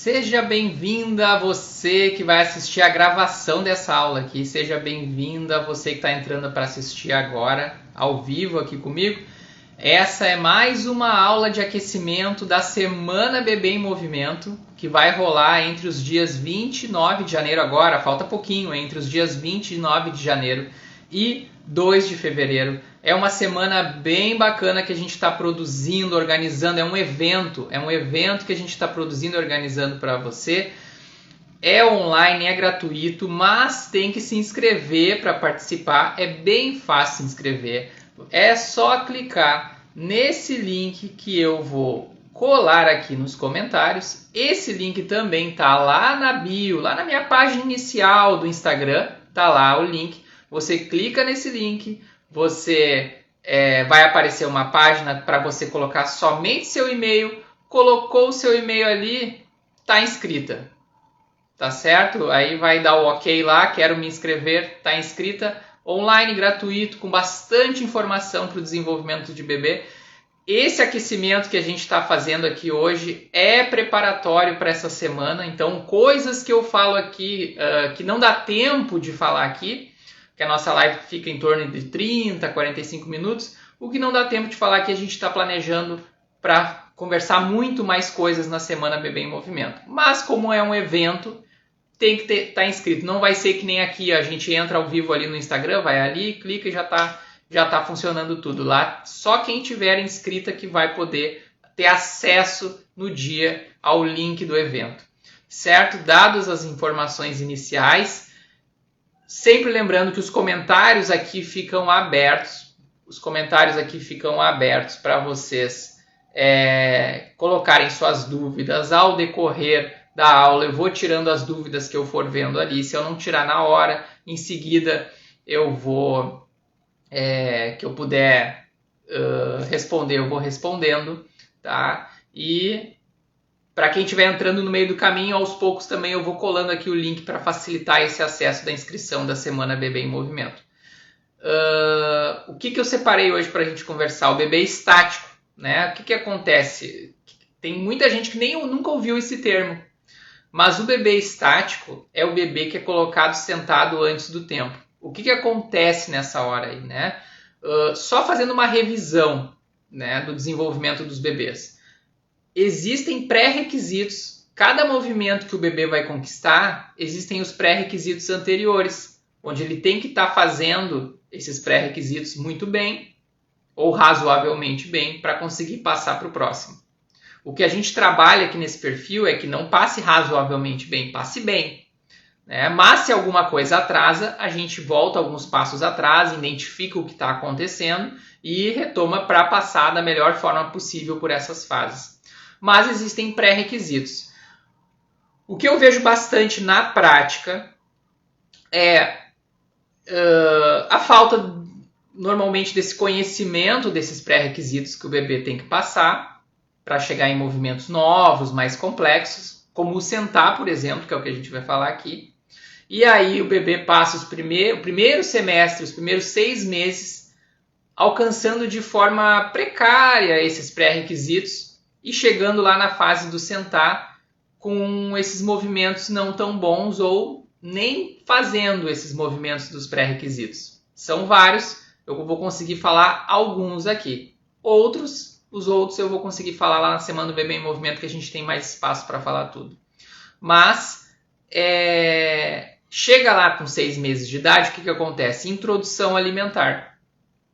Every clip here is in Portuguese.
Seja bem-vinda você que vai assistir a gravação dessa aula aqui. Seja bem-vinda você que está entrando para assistir agora, ao vivo aqui comigo. Essa é mais uma aula de aquecimento da Semana Bebê em Movimento, que vai rolar entre os dias 29 de janeiro agora, falta pouquinho, entre os dias 29 de janeiro e 2 de fevereiro. É uma semana bem bacana que a gente está produzindo, organizando, é um evento que a gente está produzindo e organizando para você. É online, é gratuito, mas tem que se inscrever para participar, é bem fácil se inscrever. É só clicar nesse link que eu vou colar aqui nos comentários. Esse link também tá lá na bio, lá na minha página inicial do Instagram, tá lá o link. Você clica nesse link, você vai aparecer uma página para você colocar somente seu e-mail. Colocou o seu e-mail ali, tá inscrita, tá certo? Aí vai dar o ok lá, quero me inscrever, tá inscrita. Online, gratuito, com bastante informação para o desenvolvimento de bebê. Esse aquecimento que a gente está fazendo aqui hoje é preparatório para essa semana. Então, coisas que eu falo aqui que não dá tempo de falar aqui, que a nossa live fica em torno de 30, 45 minutos. O que não dá tempo de falar aqui, a gente está planejando para conversar muito mais coisas na Semana Bebê em Movimento. Mas como é um evento, tem que estar inscrito. Não vai ser que nem aqui, a gente entra ao vivo ali no Instagram, vai ali, clica e já tá funcionando tudo lá. Só quem tiver inscrita que vai poder ter acesso no dia ao link do evento. Certo? Dadas as informações iniciais, sempre lembrando que os comentários aqui ficam abertos. Os comentários aqui ficam abertos para vocês colocarem suas dúvidas ao decorrer da aula. Eu vou tirando as dúvidas que eu for vendo ali. Se eu não tirar na hora, em seguida eu vou, que eu puder responder, eu vou respondendo, tá? E para quem estiver entrando no meio do caminho, aos poucos também eu vou colando aqui o link para facilitar esse acesso da inscrição da Semana Bebê em Movimento. O que eu separei hoje para a gente conversar? O bebê estático, né? O que acontece? Tem muita gente que nunca ouviu esse termo. Mas o bebê estático é o bebê que é colocado sentado antes do tempo. O que acontece nessa hora aí, né? Só fazendo uma revisão, né, do desenvolvimento dos bebês. Existem pré-requisitos. Cada movimento que o bebê vai conquistar, existem os pré-requisitos anteriores, onde ele tem que estar fazendo esses pré-requisitos muito bem, ou razoavelmente bem, para conseguir passar para o próximo. O que a gente trabalha aqui nesse perfil é que não passe razoavelmente bem, passe bem. Né? Mas se alguma coisa atrasa, a gente volta alguns passos atrás, identifica o que está acontecendo e retoma para passar da melhor forma possível por essas fases. Mas existem pré-requisitos. O que eu vejo bastante na prática é a falta, normalmente, desse conhecimento desses pré-requisitos que o bebê tem que passar para chegar em movimentos novos, mais complexos, como o sentar, por exemplo, que é o que a gente vai falar aqui. E aí o bebê passa o primeiro semestre, os primeiros 6 meses, alcançando de forma precária esses pré-requisitos e chegando lá na fase do sentar com esses movimentos não tão bons ou nem fazendo esses movimentos dos pré-requisitos. São vários, eu vou conseguir falar alguns aqui. Os outros eu vou conseguir falar lá na Semana do Bebê em Movimento, que a gente tem mais espaço para falar tudo. Mas, chega lá com 6 meses de idade, o que acontece? Introdução alimentar.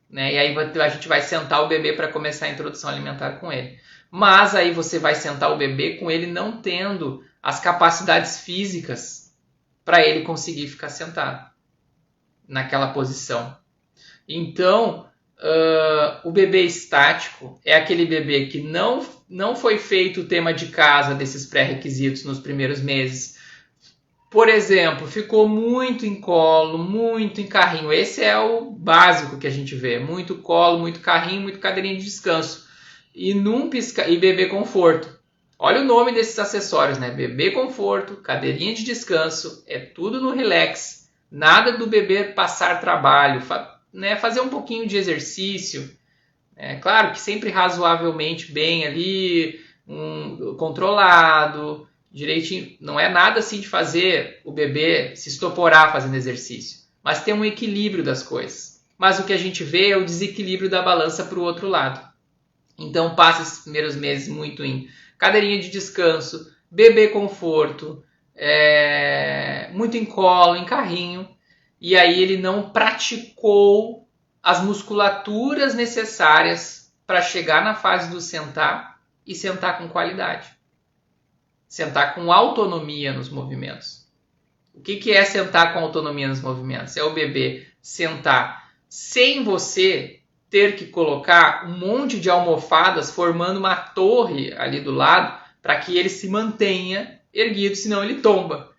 Né? E aí a gente vai sentar o bebê para começar a introdução alimentar com ele. Mas aí você vai sentar o bebê com ele não tendo as capacidades físicas para ele conseguir ficar sentado naquela posição. Então, o bebê estático é aquele bebê que não foi feito o tema de casa desses pré-requisitos nos primeiros meses. Por exemplo, ficou muito em colo, muito em carrinho. Esse é o básico que a gente vê. Muito colo, muito carrinho, muito cadeirinha de descanso. E bebê conforto. Olha o nome desses acessórios, né? Bebê conforto, cadeirinha de descanso, é tudo no relax. Nada do bebê passar trabalho, né, fazer um pouquinho de exercício, claro que sempre razoavelmente bem ali, controlado, direitinho. Não é nada assim de fazer o bebê se estoporar fazendo exercício, mas tem um equilíbrio das coisas. Mas o que a gente vê é o desequilíbrio da balança para o outro lado. Então passa esses primeiros meses muito em cadeirinha de descanso, bebê conforto, muito em colo, em carrinho, e aí ele não praticou as musculaturas necessárias para chegar na fase do sentar e sentar com qualidade. Sentar com autonomia nos movimentos. O que é sentar com autonomia nos movimentos? É o bebê sentar sem você ter que colocar um monte de almofadas formando uma torre ali do lado para que ele se mantenha erguido, senão ele tomba.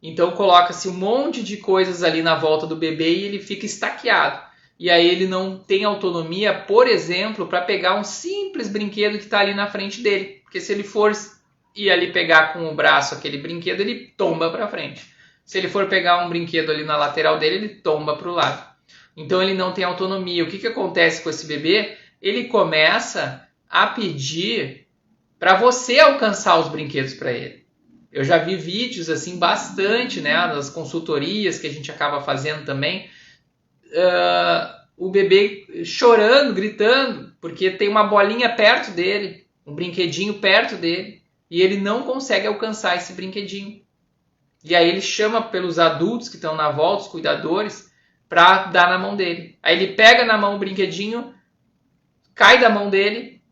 Então coloca-se um monte de coisas ali na volta do bebê e ele fica estaqueado. E aí ele não tem autonomia, por exemplo, para pegar um simples brinquedo que está ali na frente dele. Porque se ele for ir ali pegar com o braço aquele brinquedo, ele tomba para frente. Se ele for pegar um brinquedo ali na lateral dele, ele tomba para o lado. Então ele não tem autonomia. O que acontece com esse bebê? Ele começa a pedir para você alcançar os brinquedos para ele. Eu já vi vídeos assim bastante, né, nas consultorias que a gente acaba fazendo também, o bebê chorando, gritando, porque tem uma bolinha perto dele, um brinquedinho perto dele, e ele não consegue alcançar esse brinquedinho. E aí ele chama pelos adultos que estão na volta, os cuidadores, para dar na mão dele. Aí ele pega na mão o brinquedinho, cai da mão dele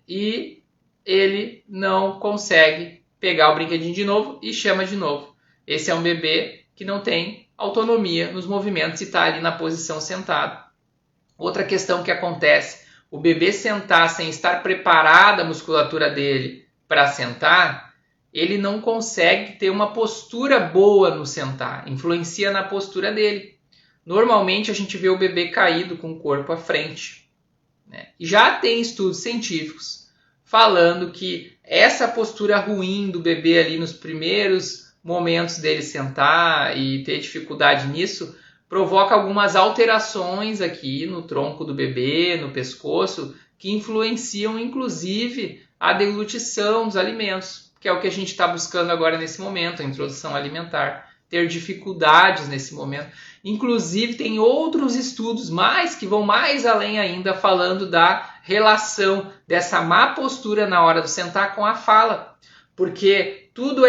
e ele não consegue pegar o brinquedinho de novo e chama de novo. Esse é um bebê que não tem autonomia nos movimentos e está ali na posição sentado. Outra questão que acontece, o bebê sentar sem estar preparada a musculatura dele para sentar, ele não consegue ter uma postura boa no sentar, influencia na postura dele. Normalmente a gente vê o bebê caído com o corpo à frente, né? E já tem estudos científicos falando que essa postura ruim do bebê ali nos primeiros momentos dele sentar e ter dificuldade nisso provoca algumas alterações aqui no tronco do bebê, no pescoço, que influenciam inclusive a deglutição dos alimentos, que é o que a gente está buscando agora nesse momento, a introdução alimentar, ter dificuldades nesse momento. Inclusive tem outros estudos que vão mais além ainda, falando da relação dessa má postura na hora de sentar com a fala, porque tudo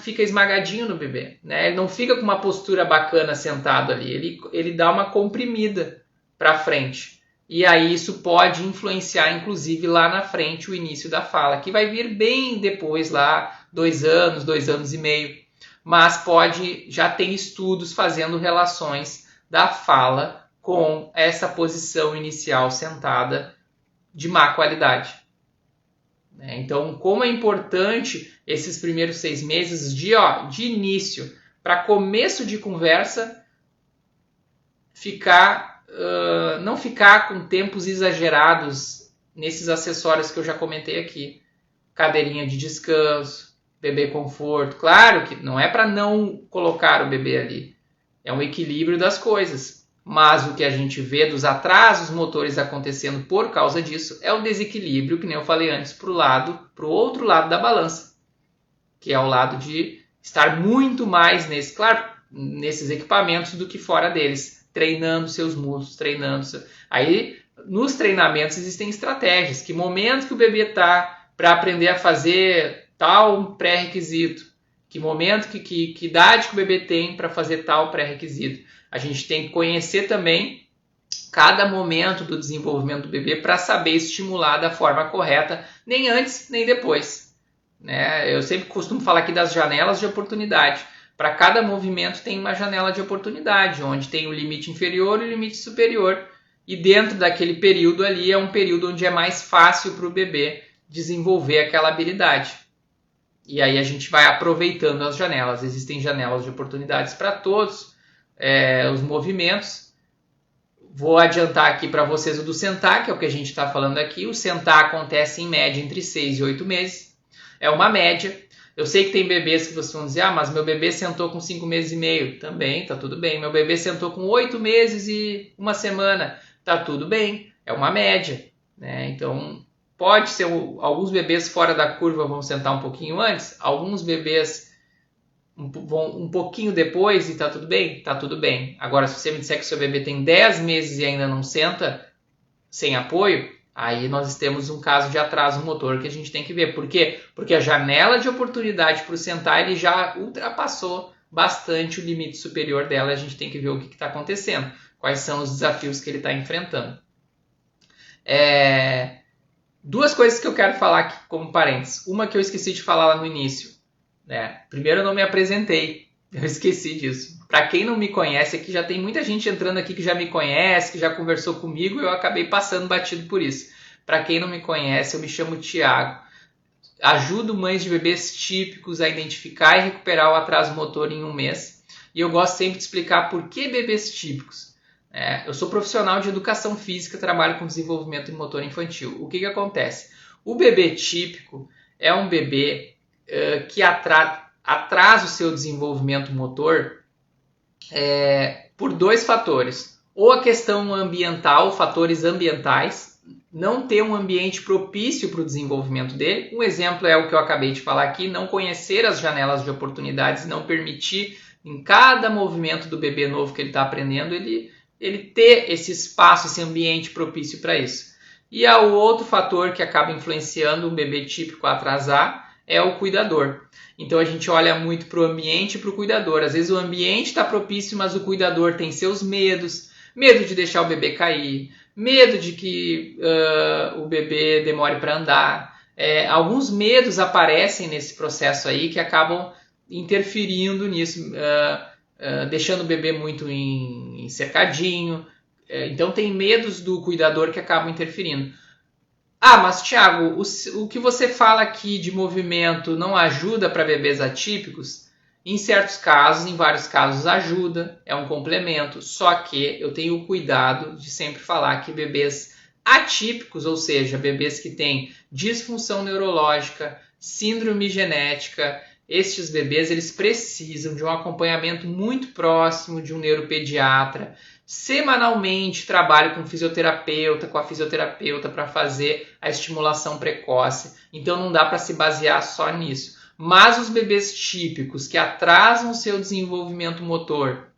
fica esmagadinho no bebê, né? Ele não fica com uma postura bacana sentado ali, ele dá uma comprimida para frente. E aí isso pode influenciar, inclusive, lá na frente, o início da fala, que vai vir bem depois, lá 2 anos, 2 anos e meio. Mas já tem estudos fazendo relações da fala com essa posição inicial sentada de má qualidade. Então, como é importante esses primeiros 6 meses de início, para começo de conversa, não ficar com tempos exagerados nesses acessórios que eu já comentei aqui. Cadeirinha de descanso, bebê conforto. Claro que não é para não colocar o bebê ali. É um equilíbrio das coisas. Mas o que a gente vê dos atrasos motores acontecendo por causa disso é o desequilíbrio, que nem eu falei antes, para o outro lado da balança, que é o lado de estar muito mais nesses equipamentos do que fora deles, treinando seus músculos, Aí, nos treinamentos existem estratégias, que momento que o bebê está para aprender a fazer tal pré-requisito, que momento, que idade que o bebê tem para fazer tal pré-requisito. A gente tem que conhecer também cada momento do desenvolvimento do bebê para saber estimular da forma correta, nem antes nem depois, né? Eu sempre costumo falar aqui das janelas de oportunidade. Para cada movimento tem uma janela de oportunidade, onde tem o limite inferior e o limite superior. E dentro daquele período ali é um período onde é mais fácil para o bebê desenvolver aquela habilidade. E aí a gente vai aproveitando as janelas. Existem janelas de oportunidades para todos os movimentos. Vou adiantar aqui para vocês o do sentar, que é o que a gente está falando aqui. O sentar acontece em média entre 6 e 8 meses. É uma média. Eu sei que tem bebês que vocês vão dizer, mas meu bebê sentou com 5 meses e meio. Também, tá tudo bem. Meu bebê sentou com 8 meses e 1 semana. Tá tudo bem. É uma média, né? Então, Pode ser, alguns bebês fora da curva vão sentar um pouquinho antes, alguns bebês um pouquinho depois e tá tudo bem? Tá tudo bem. Agora, se você me disser que seu bebê tem 10 meses e ainda não senta sem apoio, aí nós temos um caso de atraso motor que a gente tem que ver. Por quê? Porque a janela de oportunidade para o sentar ele já ultrapassou bastante o limite superior dela. A gente tem que ver o que está acontecendo, quais são os desafios que ele está enfrentando. Duas coisas que eu quero falar aqui como parênteses. Uma que eu esqueci de falar lá no início. Primeiro, eu não me apresentei, eu esqueci disso. Para quem não me conhece, aqui já tem muita gente entrando aqui que já me conhece, que já conversou comigo, e eu acabei passando batido por isso. Para quem não me conhece, eu me chamo Thiago. Ajudo mães de bebês típicos a identificar e recuperar o atraso motor em um mês. E eu gosto sempre de explicar por que bebês típicos. Eu sou profissional de educação física, trabalho com desenvolvimento motor infantil. O que acontece? O bebê típico é um bebê que atrasa o seu desenvolvimento motor por dois fatores. Ou a questão ambiental, fatores ambientais, não ter um ambiente propício para o desenvolvimento dele. Um exemplo é o que eu acabei de falar aqui, não conhecer as janelas de oportunidades, não permitir em cada movimento do bebê novo que ele está aprendendo, ele ter esse espaço, esse ambiente propício para isso. E o outro fator que acaba influenciando um bebê típico a atrasar é o cuidador. Então a gente olha muito para o ambiente e para o cuidador. Às vezes o ambiente está propício, mas o cuidador tem seus medos. Medo de deixar o bebê cair, medo de que o bebê demore para andar. Alguns medos aparecem nesse processo aí que acabam interferindo nisso, deixando o bebê muito em cercadinho. Então tem medos do cuidador que acabam interferindo. Mas Thiago, o que você fala aqui de movimento não ajuda para bebês atípicos? Em certos casos, em vários casos ajuda, é um complemento, só que eu tenho o cuidado de sempre falar que bebês atípicos, ou seja, bebês que têm disfunção neurológica, síndrome genética, estes bebês eles precisam de um acompanhamento muito próximo de um neuropediatra. Semanalmente trabalho com a fisioterapeuta para fazer a estimulação precoce. Então não dá para se basear só nisso. Mas os bebês típicos que atrasam o seu desenvolvimento motor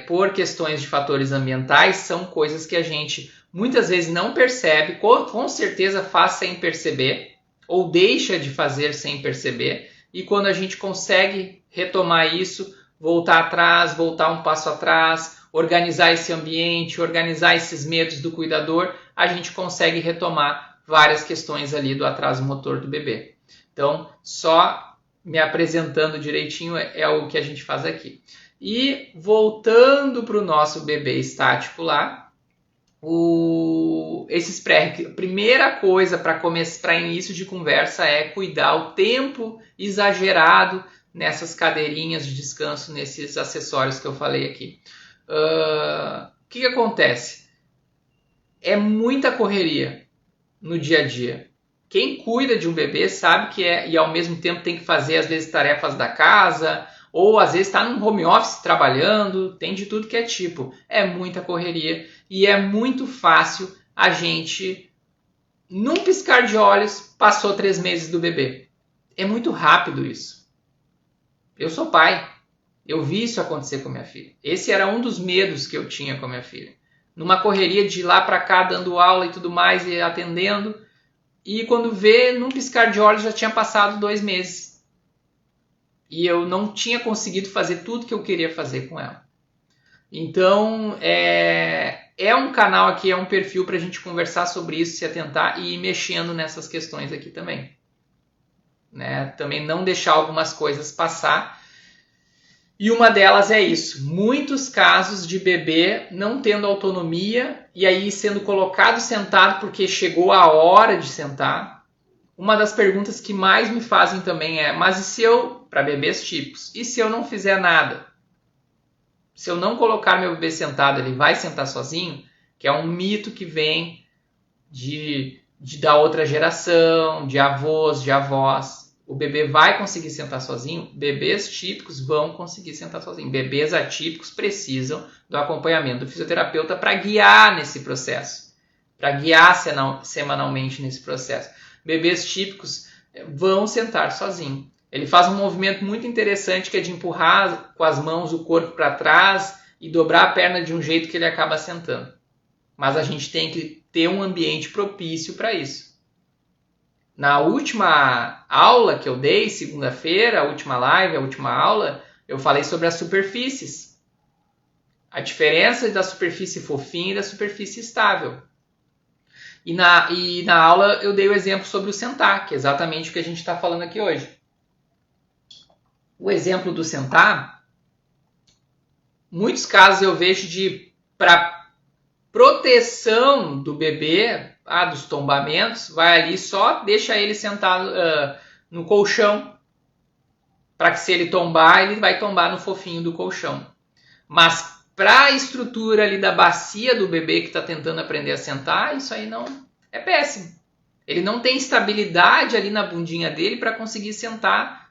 por questões de fatores ambientais são coisas que a gente muitas vezes não percebe, com certeza faz sem perceber ou deixa de fazer sem perceber. E quando a gente consegue retomar isso, voltar atrás, voltar um passo atrás, organizar esse ambiente, organizar esses medos do cuidador, a gente consegue retomar várias questões ali do atraso motor do bebê. Então, só me apresentando direitinho é o que a gente faz aqui. E voltando para o nosso bebê estático lá, a primeira coisa para início de conversa é cuidar o tempo exagerado nessas cadeirinhas de descanso, nesses acessórios que eu falei aqui. O que acontece? É muita correria no dia a dia. Quem cuida de um bebê sabe que e ao mesmo tempo tem que fazer às vezes tarefas da casa, ou às vezes está num home office trabalhando, tem de tudo que é tipo. É muita correria e é muito fácil a gente, num piscar de olhos, passou 3 meses do bebê. É muito rápido isso. Eu sou pai, eu vi isso acontecer com minha filha. Esse era um dos medos que eu tinha com a minha filha. Numa correria de ir lá para cá, dando aula e tudo mais, e atendendo, e quando vê, num piscar de olhos já tinha passado 2 meses. E eu não tinha conseguido fazer tudo que eu queria fazer com ela. Então, é um canal aqui, é um perfil para a gente conversar sobre isso, se atentar e ir mexendo nessas questões aqui também. Também não deixar algumas coisas passar. E uma delas é isso. Muitos casos de bebê não tendo autonomia e aí sendo colocado sentado porque chegou a hora de sentar. Uma das perguntas que mais me fazem também é, mas e se para bebês típicos, e se eu não fizer nada? Se eu não colocar meu bebê sentado, ele vai sentar sozinho? Que é um mito que vem da outra geração, de avós, de avós. o bebê vai conseguir sentar sozinho? Bebês típicos vão conseguir sentar sozinho. Bebês atípicos precisam do acompanhamento do fisioterapeuta para guiar nesse processo, para guiar semanalmente nesse processo. Bebês típicos vão sentar sozinho. Ele faz um movimento muito interessante que é de empurrar com as mãos o corpo para trás e dobrar a perna de um jeito que ele acaba sentando. Mas a gente tem que ter um ambiente propício para isso. Na última aula que eu dei, segunda-feira, a última live, a última aula, eu falei sobre as superfícies. A diferença da superfície fofinha e da superfície estável. E na aula eu dei o exemplo sobre o sentar, que é exatamente o que a gente está falando aqui hoje. O exemplo do sentar, muitos casos eu vejo para proteção do bebê, dos tombamentos, vai ali só deixa ele sentado no colchão, para que se ele tombar, ele vai tombar no fofinho do colchão. Mas para a estrutura ali da bacia do bebê que está tentando aprender a sentar, isso aí não é péssimo. Ele não tem estabilidade ali na bundinha dele para conseguir sentar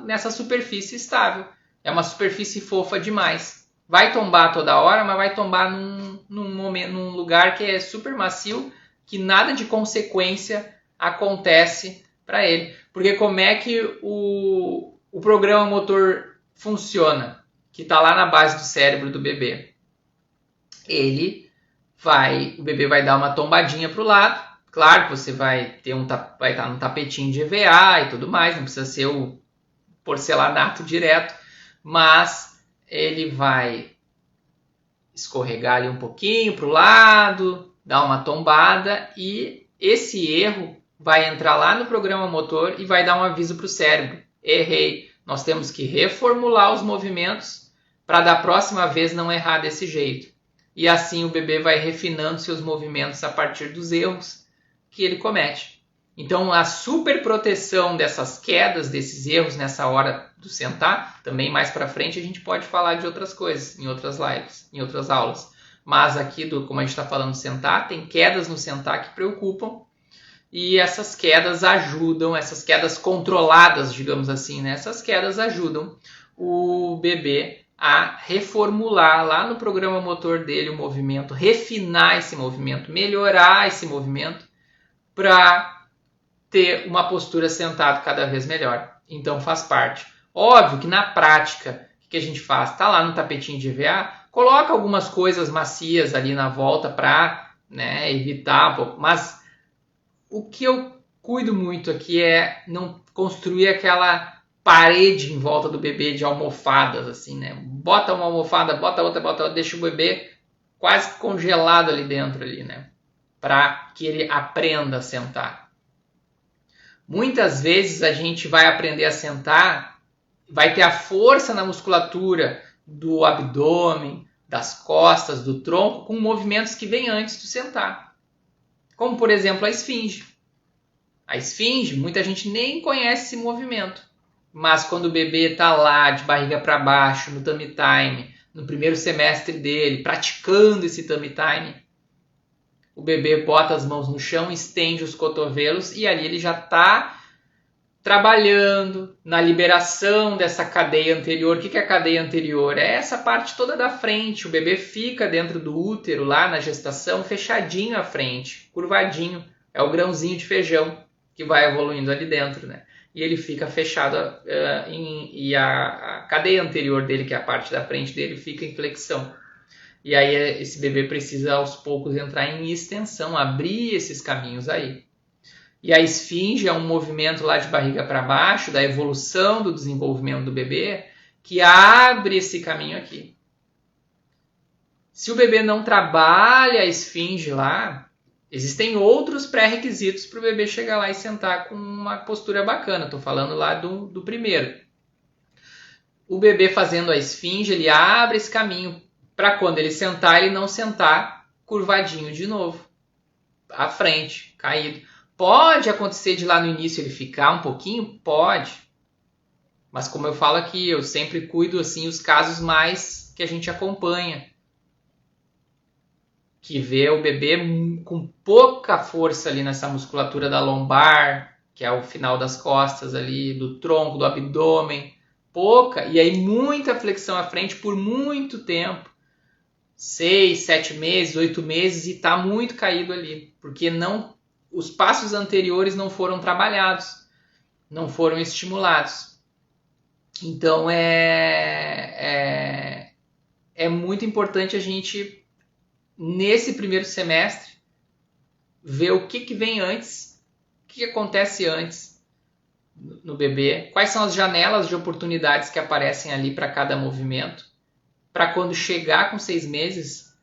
nessa superfície estável. É uma superfície fofa demais. Vai tombar toda hora, mas vai tombar num lugar que é super macio, que nada de consequência acontece para ele. Porque como é que o programa motor funciona? Que está lá na base do cérebro do bebê. O bebê vai dar uma tombadinha para o lado. Claro que você vai estar num tapetinho de EVA e tudo mais, não precisa ser o porcelanato direto, mas ele vai escorregar ali um pouquinho para o lado, dar uma tombada e esse erro vai entrar lá no programa motor e vai dar um aviso para o cérebro. Errei, nós temos que reformular os movimentos para da próxima vez não errar desse jeito. E assim o bebê vai refinando seus movimentos a partir dos erros que ele comete. Então a super proteção dessas quedas, desses erros nessa hora do sentar, também mais para frente a gente pode falar de outras coisas, em outras lives, em outras aulas. Mas aqui, como a gente está falando sentar, tem quedas no sentar que preocupam e essas quedas ajudam, essas quedas controladas, digamos assim, né? Essas quedas ajudam o bebê a reformular lá no programa motor dele o movimento, refinar esse movimento, melhorar esse movimento para ter uma postura sentado cada vez melhor. Então faz parte. Óbvio que na prática, o que a gente faz? Está lá no tapetinho de EVA, coloca algumas coisas macias ali na volta para evitar um pouco. Mas o que eu cuido muito aqui é não construir aquela parede em volta do bebê de almofadas, assim, né? Bota uma almofada, bota outra, deixa o bebê quase congelado ali dentro, ali, né? Para que ele aprenda a sentar. Muitas vezes a gente vai aprender a sentar, vai ter a força na musculatura do abdômen, das costas, do tronco, com movimentos que vêm antes do sentar. Como, por exemplo, a esfinge. A esfinge, muita gente nem conhece esse movimento. Mas quando o bebê está lá, de barriga para baixo, no tummy time, no primeiro semestre dele, praticando esse tummy time, o bebê bota as mãos no chão, estende os cotovelos e ali ele já está trabalhando na liberação dessa cadeia anterior. O que é a cadeia anterior? É essa parte toda da frente. O bebê fica dentro do útero, lá na gestação, fechadinho à frente, curvadinho. É o grãozinho de feijão que vai evoluindo ali dentro, né? E ele fica fechado e a cadeia anterior dele, que é a parte da frente dele, fica em flexão. E aí esse bebê precisa aos poucos entrar em extensão, abrir esses caminhos aí. E a esfinge é um movimento lá de barriga para baixo, da evolução do desenvolvimento do bebê, que abre esse caminho aqui. Se o bebê não trabalha a esfinge lá, existem outros pré-requisitos para o bebê chegar lá e sentar com uma postura bacana. Estou falando lá do primeiro. O bebê fazendo a esfinge, ele abre esse caminho para quando ele sentar, ele não sentar curvadinho de novo, à frente, caído. Pode acontecer de lá no início ele ficar um pouquinho? Pode. Mas como eu falo aqui, eu sempre cuido assim os casos mais que a gente acompanha. Que vê o bebê com pouca força ali nessa musculatura da lombar, que é o final das costas ali, do tronco, do abdômen, pouca, e aí muita flexão à frente por muito tempo, 6, 7 meses, 8 meses, e está muito caído ali, porque os passos anteriores não foram trabalhados, não foram estimulados. Então é muito importante a gente, nesse primeiro semestre, ver o que vem antes, o que acontece antes no bebê, quais são as janelas de oportunidades que aparecem ali para cada movimento, para quando chegar com 6 meses,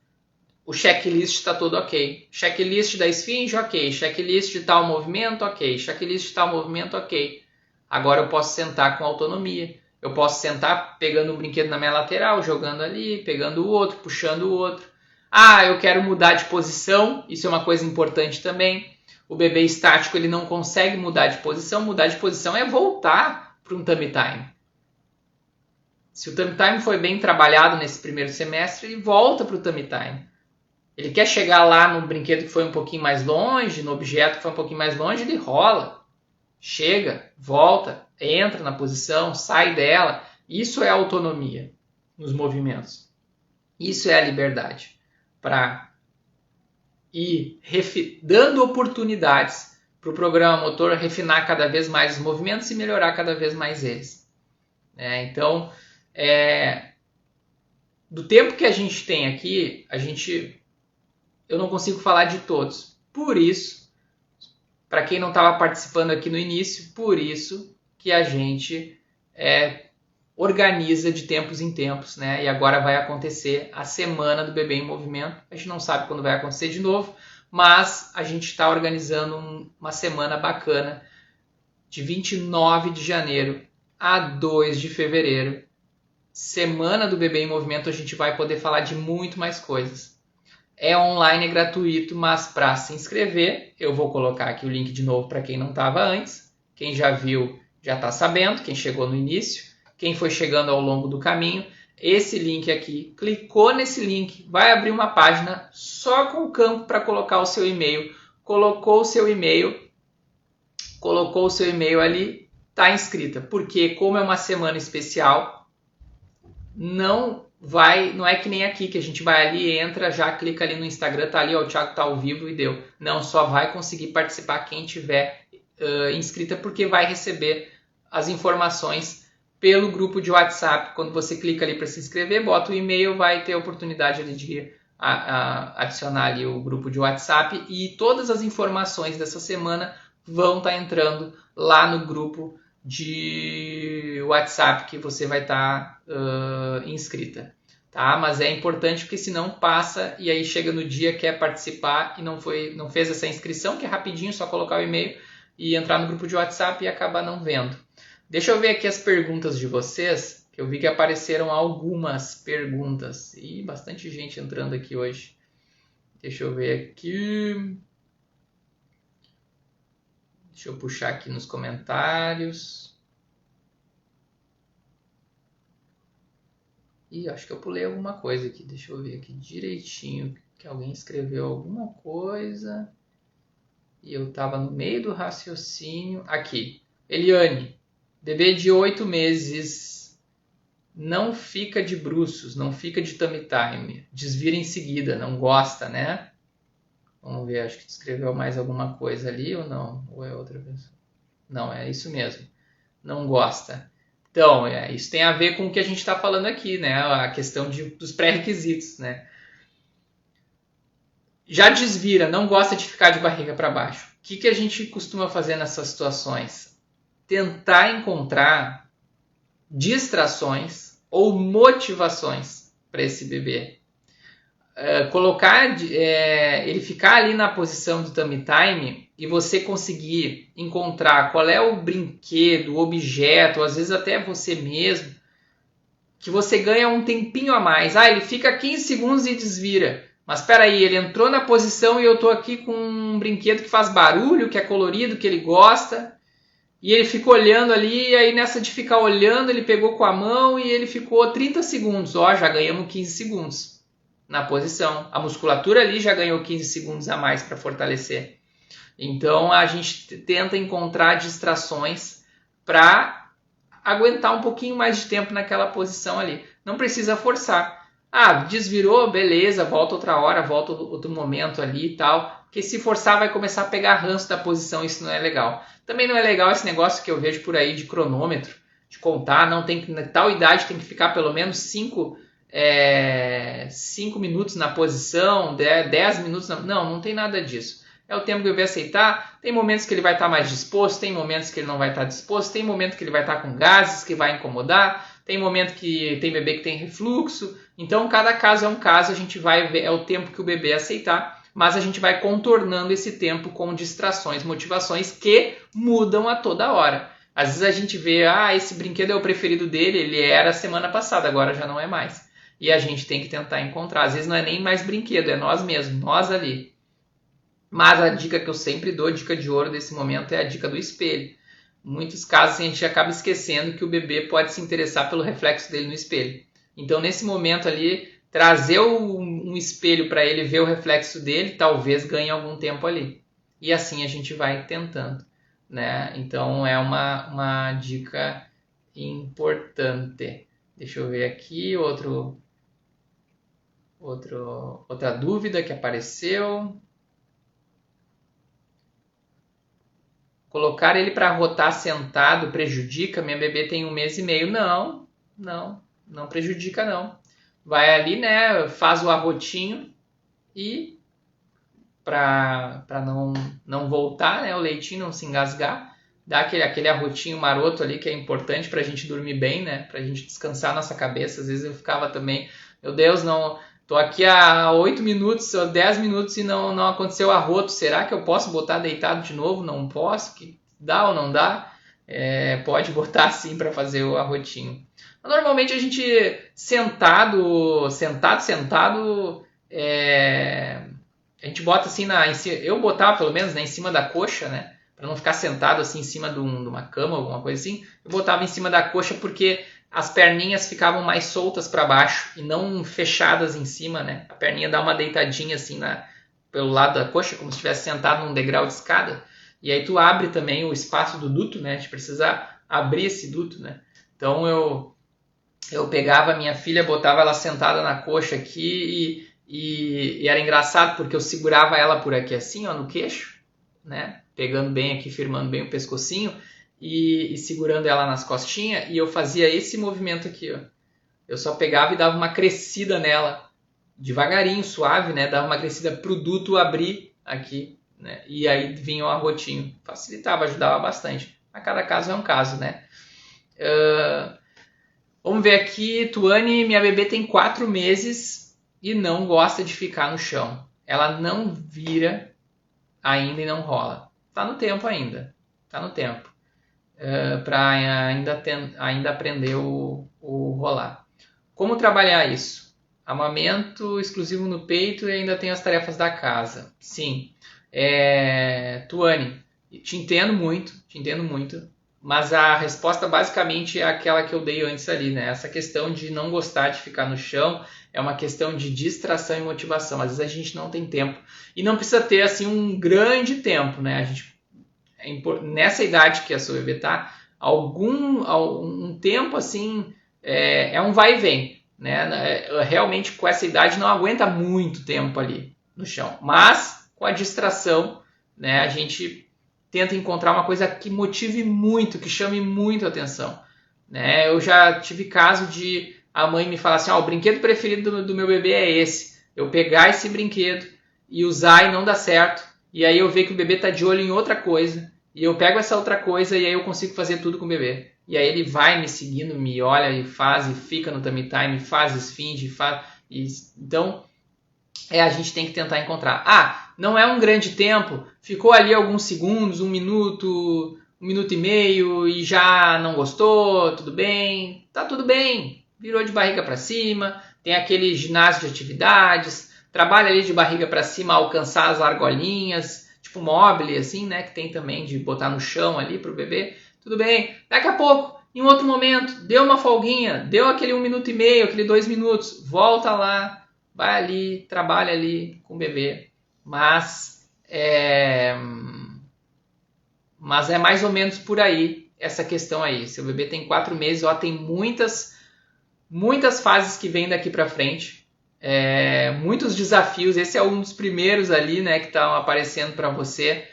o checklist está todo ok. Checklist da esfinge, ok. Checklist de tal movimento, ok. Checklist de tal movimento, ok. Agora eu posso sentar com autonomia. Eu posso sentar pegando um brinquedo na minha lateral, jogando ali, pegando o outro, puxando o outro. Ah, eu quero mudar de posição. Isso é uma coisa importante também. O bebê estático ele não consegue mudar de posição. Mudar de posição é voltar para um tummy time. Se o tummy time foi bem trabalhado nesse primeiro semestre, ele volta para o tummy time. Ele quer chegar lá no brinquedo que foi um pouquinho mais longe, no objeto que foi um pouquinho mais longe, ele rola. Chega, volta, entra na posição, sai dela. Isso é autonomia nos movimentos. Isso é a liberdade para ir dando oportunidades para o programa motor refinar cada vez mais os movimentos e melhorar cada vez mais eles. Então, do tempo que a gente tem aqui, eu não consigo falar de todos. Por isso, para quem não estava participando aqui no início, por isso que a gente organiza de tempos em tempos, né? E agora vai acontecer a Semana do Bebê em Movimento. A gente não sabe quando vai acontecer de novo, mas a gente está organizando uma semana bacana de 29 de janeiro a 2 de fevereiro. Semana do Bebê em Movimento, a gente vai poder falar de muito mais coisas. É online, é gratuito, mas para se inscrever, eu vou colocar aqui o link de novo para quem não estava antes. Quem já viu já está sabendo, quem chegou no início, quem foi chegando ao longo do caminho. Esse link aqui, clicou nesse link, vai abrir uma página só com o campo para colocar o seu e-mail. Colocou o seu e-mail ali, está inscrita. Porque como é uma semana especial, não é que nem aqui, que a gente vai ali, entra, já clica ali no Instagram, tá ali, ó, o Thiago tá ao vivo e deu. Não, só vai conseguir participar quem tiver inscrita, porque vai receber as informações pelo grupo de WhatsApp. Quando você clica ali para se inscrever, bota o e-mail, vai ter a oportunidade ali de adicionar ali o grupo de WhatsApp e todas as informações dessa semana vão estar entrando lá no grupo de WhatsApp que você vai estar inscrita, tá? Mas é importante porque senão passa e aí chega no dia, quer participar e não fez essa inscrição, que é rapidinho, só colocar o e-mail e entrar no grupo de WhatsApp e acabar não vendo. Deixa eu ver aqui as perguntas de vocês, que eu vi que apareceram algumas perguntas e bastante gente entrando aqui hoje. Deixa eu ver aqui. Deixa eu puxar aqui nos comentários. Ih, acho que eu pulei alguma coisa aqui. Deixa eu ver aqui direitinho. Que alguém escreveu alguma coisa. E eu estava no meio do raciocínio. Aqui. Eliane. Bebê de 8 meses. Não fica de bruços. Não fica de tummy time. Desvira em seguida. Não gosta, né? Vamos ver, acho que escreveu mais alguma coisa ali ou não? Ou é outra pessoa? Não, é isso mesmo. Não gosta. Então, isso tem a ver com o que a gente está falando aqui, né? A questão dos pré-requisitos, né? Já desvira, não gosta de ficar de barriga para baixo. O que a gente costuma fazer nessas situações? Tentar encontrar distrações ou motivações para esse bebê. Ele ficar ali na posição do tummy time e você conseguir encontrar qual é o brinquedo, o objeto, ou às vezes até você mesmo, que você ganha um tempinho a mais. Ele fica 15 segundos e desvira. Mas espera aí, ele entrou na posição e eu estou aqui com um brinquedo que faz barulho, que é colorido, que ele gosta. E ele ficou olhando ali, e aí nessa de ficar olhando, ele pegou com a mão e ele ficou 30 segundos. Já ganhamos 15 segundos na posição. A musculatura ali já ganhou 15 segundos a mais para fortalecer. Então a gente tenta encontrar distrações para aguentar um pouquinho mais de tempo naquela posição ali. Não precisa forçar. Desvirou, beleza, volta outra hora, volta outro momento ali e tal. Porque se forçar vai começar a pegar ranço da posição, isso não é legal. Também não é legal esse negócio que eu vejo por aí de cronômetro, de contar, não tem que, na tal idade tem que ficar pelo menos 5 minutos na posição, 10 minutos não tem nada disso. É o tempo que o bebê aceitar. Tem momentos que ele vai estar mais disposto, tem momentos que ele não vai estar disposto, tem momento que ele vai estar com gases que vai incomodar, tem momento que tem bebê que tem refluxo. Então cada caso é um caso, a gente vai ver, é o tempo que o bebê aceitar, mas a gente vai contornando esse tempo com distrações, motivações que mudam a toda hora. Às vezes a gente vê, esse brinquedo é o preferido dele, ele era semana passada, agora já não é mais. E a gente tem que tentar encontrar. Às vezes não é nem mais brinquedo, é nós mesmos, nós ali. Mas a dica que eu sempre dou, dica de ouro desse momento, é a dica do espelho. Em muitos casos a gente acaba esquecendo que o bebê pode se interessar pelo reflexo dele no espelho. Então nesse momento ali, trazer um espelho para ele ver o reflexo dele, talvez ganhe algum tempo ali. E assim a gente vai tentando, né? Então é uma dica importante. Deixa eu ver aqui outra dúvida que apareceu. Colocar ele para rotar sentado prejudica? Minha bebê tem 1 mês e meio. Não prejudica não. Vai ali, né? Faz o arrotinho e para não voltar, né? O leitinho não se engasgar. Dá aquele arrotinho maroto ali que é importante para a gente dormir bem, né? Para a gente descansar nossa cabeça. Às vezes eu ficava também, meu Deus, não, tô aqui há 8 minutos ou 10 minutos e não aconteceu arroto. Será que eu posso botar deitado de novo? Não posso? Que dá ou não dá? Pode botar sim para fazer o arrotinho. Normalmente a gente sentado, a gente bota assim eu botava pelo menos, né, em cima da coxa, né? Para não ficar sentado assim em cima de uma cama, alguma coisa assim, eu botava em cima da coxa porque as perninhas ficavam mais soltas para baixo e não fechadas em cima, né? A perninha dá uma deitadinha assim pelo lado da coxa, como se estivesse sentado num degrau de escada. E aí tu abre também o espaço do duto, né? A gente precisa abrir esse duto, né? Então eu pegava a minha filha, botava ela sentada na coxa aqui e era engraçado porque eu segurava ela por aqui assim, ó, no queixo, né? Pegando bem aqui, firmando bem o pescocinho e segurando ela nas costinhas, e eu fazia esse movimento aqui, ó. Eu só pegava e dava uma crescida nela, devagarinho, suave, né? Dava uma crescida pro duto abrir aqui, né? E aí vinha o arrotinho. Facilitava, ajudava bastante. A cada caso é um caso, né? Vamos ver aqui, Tuane, minha bebê tem 4 meses e não gosta de ficar no chão. Ela não vira ainda e não rola. Tá no tempo ainda. Tá no tempo. Para ainda aprender o rolar. Como trabalhar isso? Amamento exclusivo no peito e ainda tem as tarefas da casa. Sim. Tuane, te entendo muito, mas a resposta basicamente é aquela que eu dei antes ali, né? Essa questão de não gostar de ficar no chão é uma questão de distração e motivação. Às vezes a gente não tem tempo. E não precisa ter assim um grande tempo, né? Nessa idade que a sua bebê está, um tempo assim é um vai e vem, né? Realmente com essa idade não aguenta muito tempo ali no chão, mas com a distração, né, a gente tenta encontrar uma coisa que motive muito, que chame muito a atenção, né? Eu já tive caso de a mãe me falar assim, o brinquedo preferido do meu bebê é esse, eu pegar esse brinquedo e usar e não dá certo, e aí eu ver que o bebê está de olho em outra coisa, e eu pego essa outra coisa e aí eu consigo fazer tudo com o bebê. E aí ele vai me seguindo, me olha e faz, e fica no tummy time, faz, esfinge, faz. Então, a gente tem que tentar encontrar. Não é um grande tempo, ficou ali alguns segundos, 1 minuto, 1 minuto e meio e já não gostou, tudo bem, tá tudo bem. Virou de barriga para cima, tem aquele ginásio de atividades, trabalha ali de barriga para cima, alcançar as argolinhas, tipo mobile, assim, né, que tem também de botar no chão ali pro bebê, tudo bem. Daqui a pouco, em outro momento, deu uma folguinha, deu aquele 1 minuto e meio, aquele 2 minutos, volta lá, vai ali, trabalha ali com o bebê, mas Mas é mais ou menos por aí essa questão aí. Seu bebê tem 4 meses, ó, tem muitas fases que vêm daqui para frente. Muitos desafios. Esse é um dos primeiros ali, né, que estão aparecendo para você.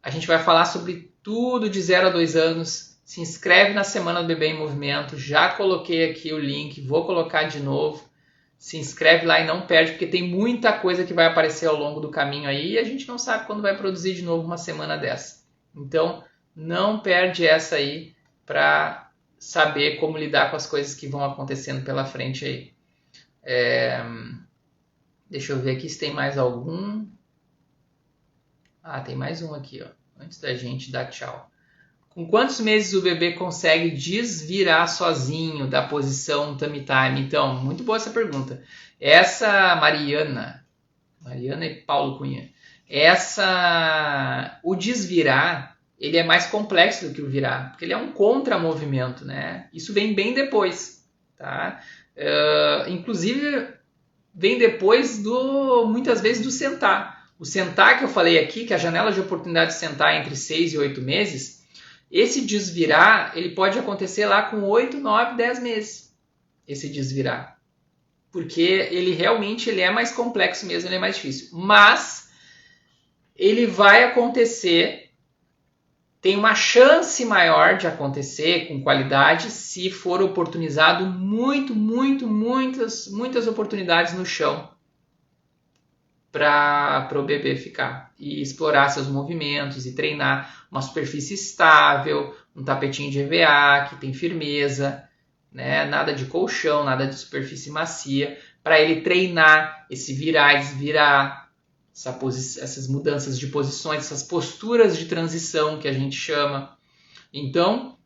A gente vai falar sobre tudo de 0 a 2 anos. Se inscreve na Semana do Bebê em Movimento. Já coloquei aqui o link, vou colocar de novo. Se inscreve lá e não perde, porque tem muita coisa que vai aparecer ao longo do caminho aí e a gente não sabe quando vai produzir de novo uma semana dessa. Então, não perde essa aí para saber como lidar com as coisas que vão acontecendo pela frente aí. Deixa eu ver aqui se tem mais algum. Tem mais um aqui, ó, antes da gente dar tchau. Com quantos meses o bebê consegue desvirar sozinho da posição tummy time? Então, muito boa essa pergunta. Essa Mariana e Paulo Cunha, o desvirar, ele é mais complexo do que o virar, porque ele é um contramovimento, né? Isso vem bem depois, tá? Inclusive, vem depois muitas vezes do sentar. O sentar que eu falei aqui, que a janela de oportunidade de sentar é entre 6 e 8 meses, esse desvirar, ele pode acontecer lá com 8, 9, 10 meses, esse desvirar. Porque ele é mais complexo mesmo, ele é mais difícil. Mas ele vai acontecer, tem uma chance maior de acontecer com qualidade se for oportunizado muitas oportunidades no chão para o bebê ficar e explorar seus movimentos e treinar uma superfície estável, um tapetinho de EVA que tem firmeza, né? Nada de colchão, nada de superfície macia, para ele treinar esse virar e desvirar, essas mudanças de posições, essas posturas de transição que a gente chama. Então,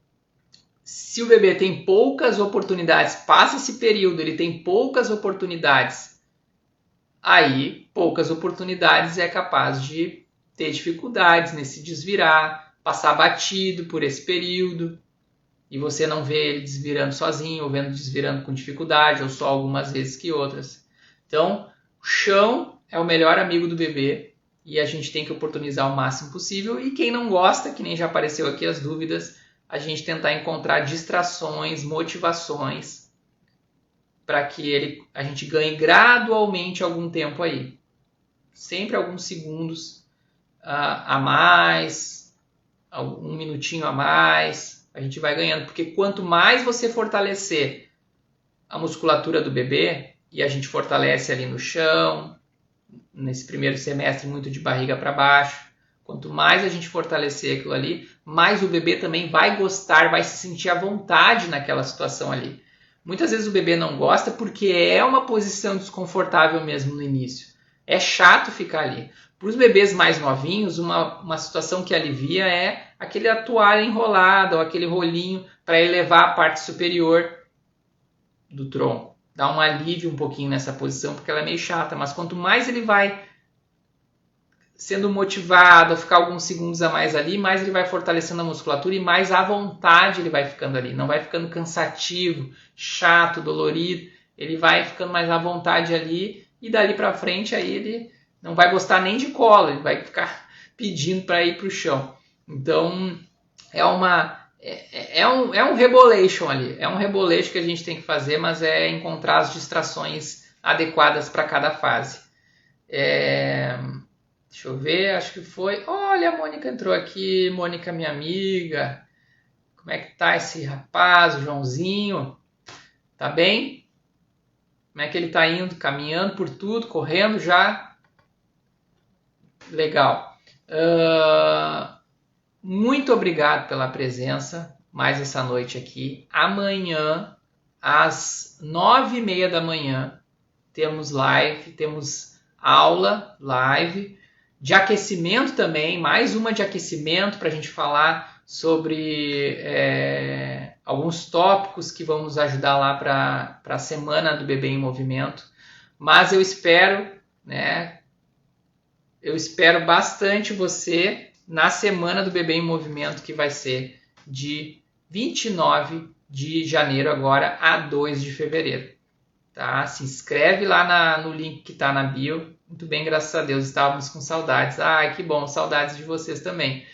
se o bebê tem poucas oportunidades, passa esse período, ele tem poucas oportunidades, aí poucas oportunidades é capaz de ter dificuldades nesse desvirar, passar batido por esse período e você não vê ele desvirando sozinho ou vendo desvirando com dificuldade ou só algumas vezes que outras. Então, o chão é o melhor amigo do bebê e a gente tem que oportunizar o máximo possível. E quem não gosta, que nem já apareceu aqui as dúvidas, a gente tentar encontrar distrações, motivações para que a gente ganhe gradualmente algum tempo aí. Sempre alguns segundos a mais, um minutinho a mais, a gente vai ganhando. Porque quanto mais você fortalecer a musculatura do bebê, e a gente fortalece ali no chão, nesse primeiro semestre muito de barriga para baixo, quanto mais a gente fortalecer aquilo ali, mais o bebê também vai gostar, vai se sentir à vontade naquela situação ali. Muitas vezes o bebê não gosta porque é uma posição desconfortável mesmo no início. É chato ficar ali. Para os bebês mais novinhos, uma situação que alivia é aquele toalha enrolada ou aquele rolinho para elevar a parte superior do tronco. Dá um alívio um pouquinho nessa posição porque ela é meio chata. Mas quanto mais ele vai sendo motivado a ficar alguns segundos a mais ali, mais ele vai fortalecendo a musculatura e mais à vontade ele vai ficando ali. Não vai ficando cansativo, chato, dolorido. Ele vai ficando mais à vontade ali e dali para frente aí ele não vai gostar nem de colo, ele vai ficar pedindo para ir para o chão. Então é um rebolation ali, é um rebolation que a gente tem que fazer, mas é encontrar as distrações adequadas para cada fase. Deixa eu ver, acho que foi... Olha, a Mônica entrou aqui, Mônica, minha amiga. Como é que tá esse rapaz, o Joãozinho? Tá bem? Como é que ele tá indo? Caminhando por tudo, correndo já? Legal. Muito obrigado pela presença mais essa noite aqui. Amanhã, às 9h30 da manhã, temos live, temos aula live de aquecimento também, mais uma de aquecimento para a gente falar sobre alguns tópicos que vão nos ajudar lá para a Semana do Bebê em Movimento. Mas eu espero, né? Eu espero bastante você na Semana do Bebê em Movimento, que vai ser de 29 de janeiro agora a 2 de fevereiro. Tá? Se inscreve lá no link que está na bio. Muito bem, graças a Deus, estávamos com saudades. Ai, que bom, saudades de vocês também.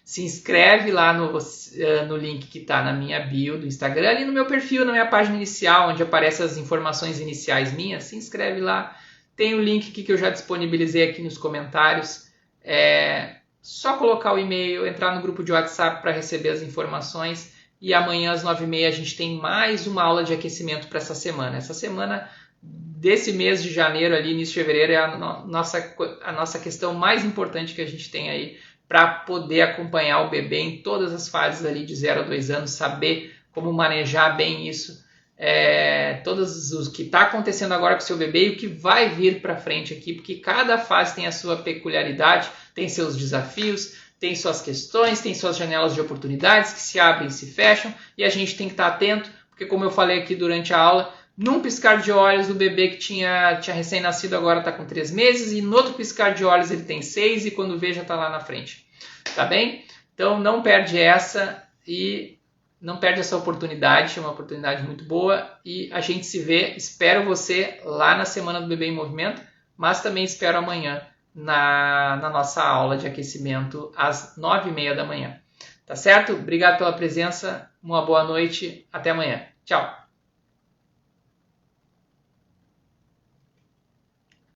Se inscreve lá no link que está na minha bio do Instagram, ali no meu perfil, na minha página inicial, onde aparecem as informações iniciais minhas. Se inscreve lá. Tem o link que eu já disponibilizei aqui nos comentários. Só colocar o e-mail, entrar no grupo de WhatsApp para receber as informações. E amanhã às 9h30 a gente tem mais uma aula de aquecimento para essa semana. Essa semana desse mês de janeiro, ali, início de fevereiro, é a nossa questão mais importante que a gente tem aí para poder acompanhar o bebê em todas as fases ali de 0 a 2 anos, saber como manejar bem isso, todos os que está acontecendo agora com o seu bebê e o que vai vir para frente aqui, porque cada fase tem a sua peculiaridade, tem seus desafios, tem suas questões, tem suas janelas de oportunidades que se abrem e se fecham, e a gente tem que estar atento, porque como eu falei aqui durante a aula, num piscar de olhos, o bebê que tinha recém-nascido agora está com 3 meses, e no outro piscar de olhos ele tem 6, e quando vê já está lá na frente. Tá bem? Então não perde essa, e não perde essa oportunidade, é uma oportunidade muito boa, e a gente se vê, espero você lá na Semana do Bebê em Movimento, mas também espero amanhã na nossa aula de aquecimento às 9h30 da manhã. Tá certo? Obrigado pela presença, uma boa noite, até amanhã. Tchau!